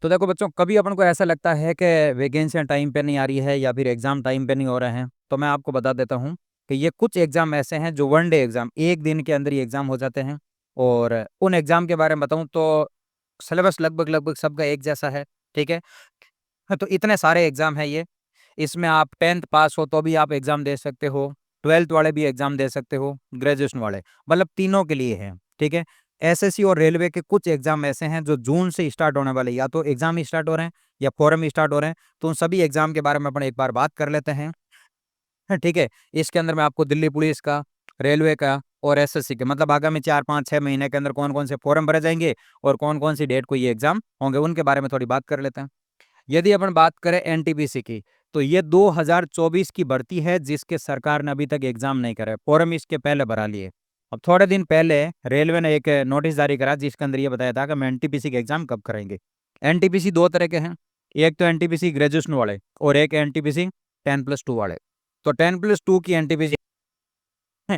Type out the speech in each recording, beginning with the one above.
तो देखो बच्चों, कभी अपन को ऐसा लगता है कि वैकेंसियाँ टाइम पे नहीं आ रही है या फिर एग्ज़ाम टाइम पे नहीं हो रहे हैं, तो मैं आपको बता देता हूँ कि ये कुछ एग्ज़ाम ऐसे हैं जो वन डे एग्ज़ाम, एक दिन के अंदर ही एग्ज़ाम हो जाते हैं। और उन एग्ज़ाम के बारे में बताऊँ तो सिलेबस लगभग-लगभग सबका एक जैसा है, ठीक है? हाँ, तो इतने सारे एग्ज़ाम हैं ये। इसमें आप 10th पास हो तो भी आप एग्ज़ाम दे सकते हो, 12th वाले भी एग्ज़ाम दे सकते हो, ग्रेजुएशन वाले, मतलब तीनों के लिए है, ठीक है? एसएससी और रेलवे के कुछ एग्ज़ाम ऐसे हैं जो जून से स्टार्ट होने वाले हैं, या तो एग्ज़ाम ही स्टार्ट हो रहे हैं या फॉर्म ही स्टार्ट हो रहे हैं, तो उन सभी एग्ज़ाम के बारे में अपन एक बार बात कर लेते हैं। हाँ, ठीक है? इसके अंदर मैं आपको दिल्ली पुलिस का, रेलवे का और एसएससी के, मतलब आगामी 4, 5, 6 महीने के अंदर कौन-कौन से फॉर्म भरे जाएँगे और कौन-कौन सी डेट को ये एग्ज़ाम होंगे, उनके बारे में थोड़ी बात कर लेते हैं। यदि अपन बात करें एनटीपीसी की, तो ये 2024 की भर्ती है जिसके सरकार ने अभी तक एग्ज़ाम नहीं करा है, फॉर्म इसके पहले भरा लिए। अब थोड़े दिन पहले रेलवे ने एक नोटिस जारी करा जिसके अंदर ये बताया था कि हम एनटीपीसी के एग्ज़ाम कब कराएँगे। एनटीपीसी 2 तरह के हैं, एक तो एनटीपीसी ग्रेजुएशन वाले और एक एनटीपीसी 10+2 वाले। तो 10+2 की एनटीपीसी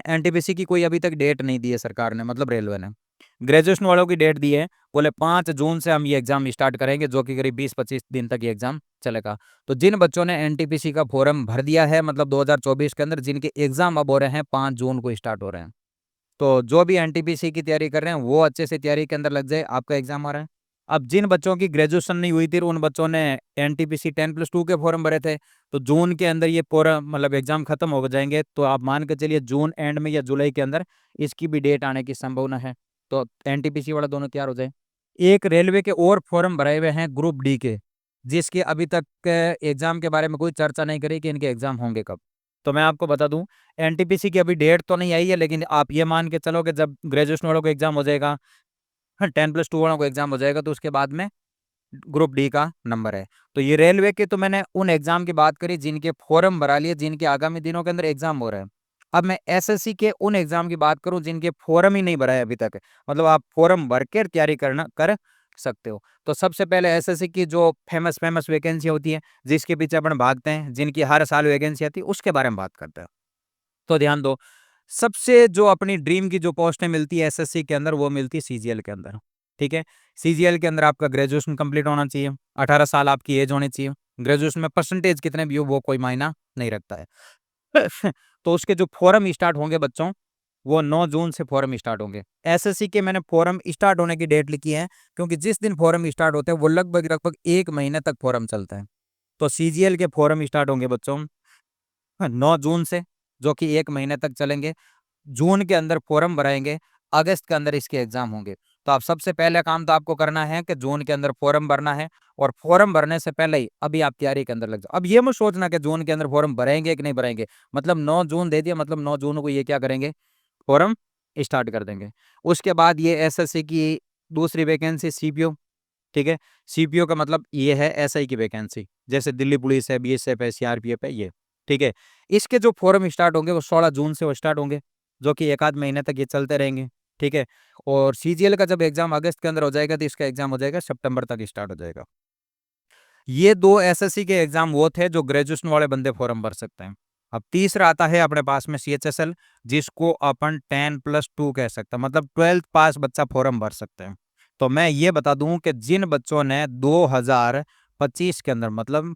एनटीपीसी की कोई अभी तक डेट नहीं दी है सरकार ने, मतलब रेलवे ने। ग्रेजुएशन वालों की डेट दी है, बोले 5 जून से हम ये एग्ज़ाम स्टार्ट करेंगे, जो कि करीब 20-25 दिन तक ये एग्ज़ाम चलेगा। तो जिन बच्चों ने एनटीपीसी का फॉर्म भर दिया है, मतलब 2024 के अंदर, जिनके एग्ज़ाम अब हो रहे हैं 5 जून को स्टार्ट हो रहे हैं। तो जो भी एनटीपीसी की तैयारी कर रहे हैं वो अच्छे से तैयारी के अंदर लग जाए, आपका एग्ज़ाम आ रहा है। अब जिन बच्चों की ग्रेजुएशन नहीं हुई थी, उन बच्चों ने एनटीपीसी 10+2 के फॉर्म भरे थे, तो जून के अंदर ये पूरा मतलब एग्ज़ाम खत्म हो जाएँगे, तो आप मान के चलिए जून एंड में या जुलाई के अंदर इसकी भी डेट आने की संभावना है। तो एनटीपीसी वाला दोनों तैयार हो जाए। एक रेलवे के और फॉर्म भरे हुए हैं ग्रुप डी के, जिसके अभी तक एग्ज़ाम के बारे में कोई चर्चा नहीं करी कि इनके एग्ज़ाम होंगे कब। तो मैं आपको बता दूँ, एनटीपीसी की अभी डेट तो नहीं आई है, लेकिन आप ये मान के चलो कि जब ग्रेजुएशन वालों को एग्ज़ाम हो जाएगा, 10+2 वालों को एग्ज़ाम हो जाएगा, तो उसके बाद में ग्रुप डी का नंबर है। तो ये रेलवे के तो मैंने उन एग्ज़ाम की बात करी जिनके फॉर्म भरा लिए, जिनके आगामी दिनों के अंदर एग्ज़ाम हो रहे हैं। अब मैं एसएससी के उन एग्ज़ाम की बात करूँ जिनके फॉर्म ही नहीं भरा है अभी तक। मतलब आप फॉर्म भर के तैयारी कर सकते हो। तो सबसे पहले एसएससी की जो फ़ेमस वैकेंसी होती है, जिसके पीछे अपन भागते हैं, जिनकी हर साल वैकेंसी आती है, उसके बारे में बात करते हैं। तो ध्यान दो, सबसे जो अपनी ड्रीम की जो पोस्टें मिलती है एसएससी के अंदर, वो मिलती है सीजीएल के अंदर, ठीक है? सीजीएल के अंदर आपका ग्रेजुएशन कंप्लीट होना चाहिए, 18 साल आपकी एज होनी चाहिए। ग्रेजुएशन में परसेंटेज कितने भी हो वो कोई मायना नहीं रखता है। तो उसके जो फॉर्म स्टार्ट होंगे बच्चों, वो 9 जून से फॉर्म स्टार्ट होंगे। एसएससी के मैंने फॉर्म स्टार्ट होने की डेट लिखी है, क्योंकि जिस दिन फॉर्म स्टार्ट होते हैं वो लगभग 1 महीने तक फॉर्म चलता है। तो सीजीएल के फॉर्म स्टार्ट होंगे बच्चों 9 जून से, जो कि 1 महीने तक चलेंगे। जून के अंदर फॉर्म भराएँगे, अगस्त के अंदर इसके एग्ज़ाम होंगे। तो आप सबसे पहले काम तो आपको करना है कि जून के अंदर फॉर्म भरना है, और फॉर्म भरने से पहले ही अभी आप तैयारी के अंदर लग जाओ। अब ये मत सोचना कि जून के अंदर फॉर्म भरेंगे कि नहीं भरेंगे, मतलब 9 जून दे दिया, मतलब 9 जून को ये क्या करेंगे, फॉर्म स्टार्ट कर देंगे। उसके बाद ये एसएससी की दूसरी वैकेंसी सीपीओ, ठीक है? सीपीओ का मतलब ये है एसआई की वैकेंसी, जैसे दिल्ली पुलिस है, बीएसएफ है, सीआरपीएफ है ये, ठीक है? इसके जो फॉर्म स्टार्ट होंगे वो 16 जून से वो स्टार्ट होंगे, जो कि 1 आध महीने तक ये चलते रहेंगे, ठीक है? और सीजीएल का जब एग्ज़ाम अगस्त के अंदर हो जाएगा, तो इसका एग्ज़ाम हो जाएगा सितंबर तक स्टार्ट हो जाएगा। ये 2 एसएससी के एग्ज़ाम वो थे जो ग्रेजुएशन वाले बंदे फॉर्म भर सकते हैं। अब तीसरा आता है अपने पास में सीएचएसएल, जिसको अपन 10+2 कह सकते हैं, मतलब 12th पास बच्चा फॉर्म भर सकते हैं। तो मैं ये बता दूँ कि जिन बच्चों ने 2025 के अंदर, मतलब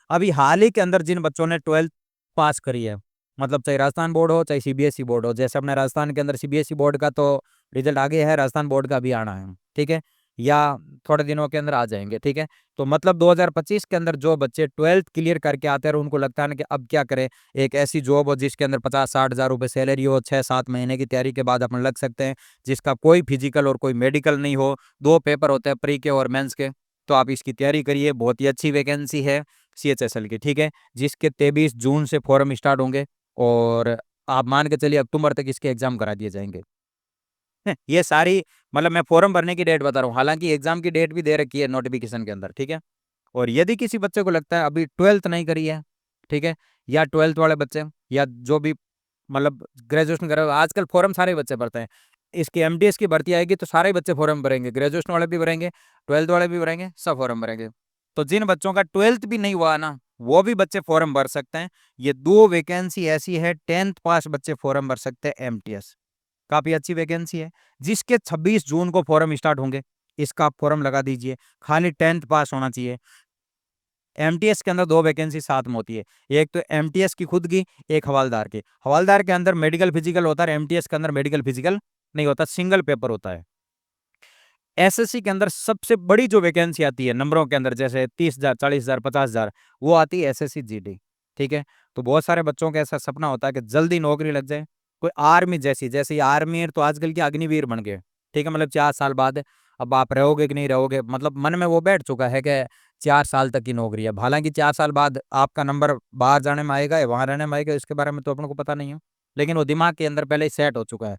अभी हाल ही के अंदर जिन बच्चों ने 12th पास करी है, मतलब चाहे राजस्थान बोर्ड हो, चाहे सीबीएसई बोर्ड हो, जैसे अपने राजस्थान के अंदर सीबीएसई बोर्ड का तो रिजल्ट आ गया है, राजस्थान बोर्ड का भी आना है, ठीक है? या थोड़े दिनों के अंदर आ जाएँगे, ठीक है? तो मतलब 2025 के अंदर जो बच्चे 12th क्लियर करके आते हैं और उनको लगता है ना कि अब क्या करें, एक ऐसी जॉब हो जिसके अंदर 50-60 हज़ार रुपए सैलरी हो, 6-7 महीने की तैयारी के बाद अपन लग सकते हैं, जिसका कोई फिजिकल और कोई मेडिकल नहीं हो, 2 पेपर होते हैं प्री के और मेंस के, तो आप इसकी तैयारी करिए, बहुत ही अच्छी वैकेंसी है सीएचएसएल की, ठीक है? जिसके 23 जून से फॉर्म स्टार्ट होंगे और आप मान के चलिए अक्टूबर तक इसके एग्ज़ाम करा दिए जाएँगे। ये सारी, मतलब मैं फॉर्म भरने की डेट बता रहा हूँ, हालाँकि एग्ज़ाम की डेट भी दे रखी है नोटिफ़िकेशन के अंदर, ठीक है? और यदि किसी बच्चे को लगता है अभी 12th नहीं करी है, ठीक है? या 12th वाले बच्चे, या जो भी मतलब ग्रेजुएशन कर रहे हो, आजकल फॉर्म सारे बच्चे भरते हैं। इसकी एमटीएस की भर्ती आएगी तो सारे बच्चे फॉर्म भरेंगे, ग्रेजुएशन वाले भी भरेंगे, 12th वाले भी भरेंगे, सब फॉर्म भरेंगे। तो जिन बच्चों का 12th भी नहीं हुआ ना, वो भी बच्चे फॉर्म भर सकते हैं। ये 2 वैकेंसी ऐसी है, 10th पास बच्चे फॉर्म भर सकते हैं एमटीएस। काफ़ी अच्छी वैकेंसी है, जिसके 26 जून को फॉर्म स्टार्ट होंगे। इसका आप फॉर्म लगा दीजिए। खाली 10th पास होना चाहिए। एमटीएस के अंदर 2 वैकेंसी साथ में होती है, एक तो एमटीएस की खुद की, एक हवलदार की। हवलदार के अंदर मेडिकल फिजिकल होता है, एमटीएस के अंदर मेडिकल फिजिकल नहीं होता, सिंगल पेपर होता है। एसएससी के अंदर सबसे बड़ी जो वैकेंसी आती है नंबरों के अंदर, जैसे 30,000, 40,000, 50,000, वो आती है एसएससी जीडी। ठीक है, तो बहुत सारे बच्चों का ऐसा सपना होता है कि जल्दी नौकरी लग जाए, कोई आर्मी जैसी, जैसे आर्मी तो आजकल के अग्निवीर बन गए। ठीक है, मतलब 4 साल बाद अब आप रहोगे कि नहीं रहोगे, मतलब मन में वो बैठ चुका है कि 4 साल तक की नौकरी है। हालांकि 4 साल बाद आपका नंबर बाहर जाने में आएगा या वहां रहने में आएगा, इसके बारे में तो अपन को पता नहीं है, लेकिन वो दिमाग के अंदर पहले ही सेट हो चुका है।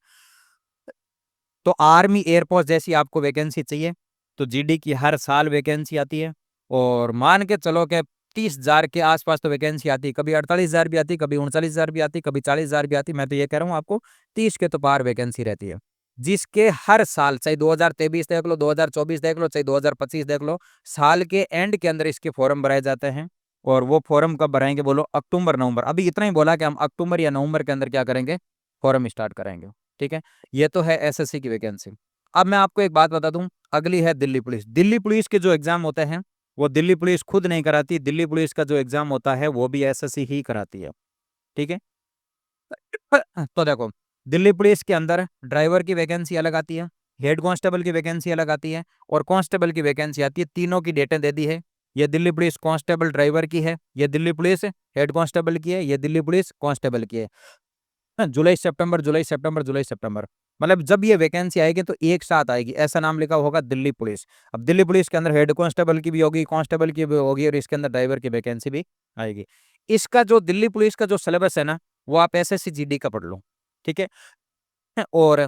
तो आर्मी एयरफोर्स जैसी आपको वैकेंसी चाहिए तो जीडी की हर साल वैकेंसी आती है। और मान के चलो कि 30,000 के आसपास तो वैकेंसी आती है, कभी 48,000 भी आती, कभी 39,000 भी आती, कभी 40,000 भी आती। मैं तो ये कह रहा हूँ आपको 30 के तो पार वैकेंसी रहती है, जिसके हर साल, चाहे 2023 देख लो, 2024 देख लो, चाहे 2025 देख लो, साल के एंड के अंदर इसके फॉर्म भराए जाते हैं। और वो फॉर्म कब भराएंगे बोलो? अक्टूबर नवंबर। अभी इतना ही बोला कि हम अक्टूबर या नवंबर के अंदर क्या करेंगे, फॉर्म स्टार्ट करेंगे। ठीक है, ये तो है एसएससी की वैकेंसी। अब मैं आपको एक बात बता दूं, अगली है दिल्ली पुलिस। दिल्ली पुलिस के जो एग्जाम होते हैं वो दिल्ली पुलिस खुद नहीं कराती, दिल्ली पुलिस का जो एग्जाम होता है वो भी एसएससी ही कराती है। ठीक है, तो देखो, दिल्ली पुलिस के अंदर ड्राइवर की वैकेंसी अलग आती है, हेड कांस्टेबल की वैकेंसी अलग आती है, और कांस्टेबल की वैकेंसी आती है। तीनों की डेटें दे दी है। ये दिल्ली पुलिस कांस्टेबल ड्राइवर की है, ये दिल्ली पुलिस हेड कांस्टेबल की है, ये दिल्ली पुलिस कांस्टेबल की है। जुलाई सितंबर, जुलाई सितंबर, जुलाई सितंबर, मतलब जब ये वैकेंसी आएगी तो एक साथ आएगी। ऐसा नाम लिखा होगा दिल्ली पुलिस। अब दिल्ली पुलिस के अंदर हेड कांस्टेबल की भी होगी, कांस्टेबल की भी होगी, और इसके अंदर ड्राइवर की वैकेंसी भी आएगी। इसका जो दिल्ली पुलिस का जो सिलेबस है ना, वो आप एसएससी जीडी का पढ़ लो। ठीक है, और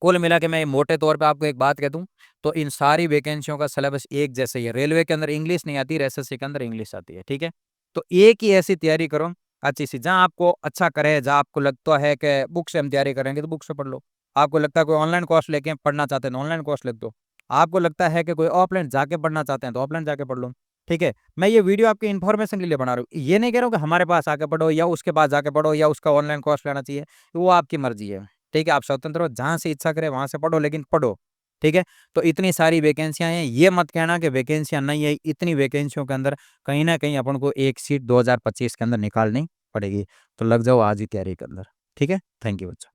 कुल मिला के मैं मोटे तौर पे आपको एक बात कह दूं, तो इन सारी वैकेंसियों का सिलेबस एक जैसे ही है। रेलवे के अंदर इंग्लिश नहीं आती, एसएससी के अंदर इंग्लिश आती है। ठीक है, तो एक ही ऐसी तैयारी करो अच्छी सी, जहां आपको अच्छा करे, जहां आपको लगता है कि बुक से हम तैयारी करेंगे तो बुक से पढ़ लो। आपको लगता है कोई ऑनलाइन कोर्स लेके पढ़ना चाहते हैं तो ऑनलाइन कोर्स लिख दो। आपको लगता है कि कोई ऑफलाइन जाके पढ़ना चाहते हैं तो ऑफलाइन जाके पढ़ लो। ठीक है, मैं ये वीडियो आपकी इन्फॉर्मेशन के लिए बना रहा हूँ, ये नहीं कह रहा हूँ कि हमारे पास आके पढ़ो या उसके पास जाके पढ़ो या उसका ऑनलाइन कोर्स लेना चाहिए, वो आपकी मर्जी है। ठीक है, आप स्वतंत्र हो, जहां से इच्छा करे वहां से पढ़ो, लेकिन पढ़ो। ठीक है, तो इतनी सारी वैकेंसियां हैं, ये मत कहना कि वैकेंसियां नहीं है। इतनी वैकेंसियों के अंदर कहीं ना कहीं अपन को एक सीट 2025 के अंदर निकालनी पड़ेगी। तो लग जाओ आज ही तैयारी के अंदर। ठीक है, थैंक यू बच्चों।